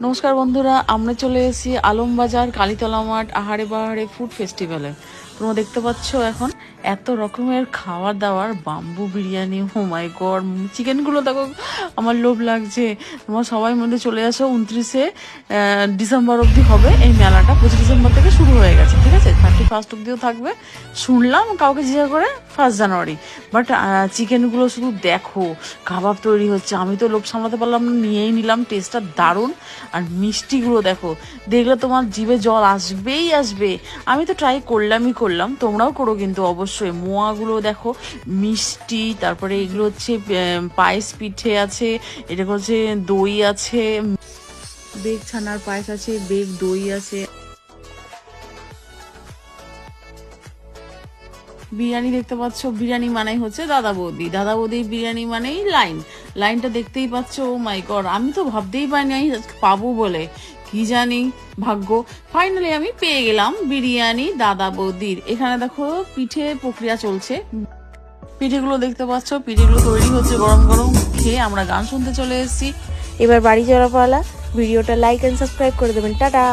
নমস্কার বন্ধুরা, আমরা চলে এসেছি আলমবাজার কালীতলা মাঠ আহারে বাহারে ফুড ফেস্টিভ্যালে। তোমরা দেখতে পাচ্ছ এখন এত রকমের খাবার দাবার, বাম্বু বিরিয়ানি, ও মাই গড, চিকেনগুলো দেখো, আমার লোভ লাগছে। তোমরা সবাই মধ্যে চলে আসো। 29শে ডিসেম্বর অবধি হবে এই মেলাটা। 25 ডিসেম্বর থেকে শুরু হয়ে গেছে, ঠিক আছে? 31 অবধিও থাকবে শুনলাম, কাউকে জিজ্ঞাসা করে 1 জানুয়ারি। বাট চিকেনগুলো শুধু দেখো, কাবাব তৈরি হচ্ছে। আমি তো লোভ সামলাতে পারলাম না, নিয়েই নিলাম। টেস্টটা দারুণ। আর মিষ্টিগুলো দেখো, দেখলে তোমার জিভে জল আসবেই আসবে। আমি তো ট্রাই করলাম, তোমরাও করো কিন্তু অবশ্যই। মোয়াগুলো দেখো, মিষ্টি। তারপরে এগুলো হচ্ছে পায়েস পিঠে আছে, এটা হচ্ছে দই আছে, বেগ ছানার পায়েস আছে, বেগ দই আছে। বিরিয়ানি দেখতে পাচ্ছ, বিরিয়ানি মানেই হচ্ছে দাদা বৌদি বিরিয়ানি মানেই লাইনটা দেখতেই পাচ্ছ। ও মাই গড, আমি তো ভাবতেই পারিনি আমি পাবো বলে। কি জানি ভাগ্য, ফাইনালি আমি পেয়ে গেলাম বিরিয়ানি দাদা বৌদির। এখানে দেখো পিঠে প্রক্রিয়া চলছে। পিঠেগুলো দেখতে পাচ্ছ, পিঠেগুলো তৈরি হচ্ছে গরম গরম। খেয়ে আমরা গান শুনতে চলে এসেছি। এবার বাড়ি যাওয়ার পালা। ভিডিওটা লাইক এন্ড সাবস্ক্রাইব করে দেবেন। টাটা।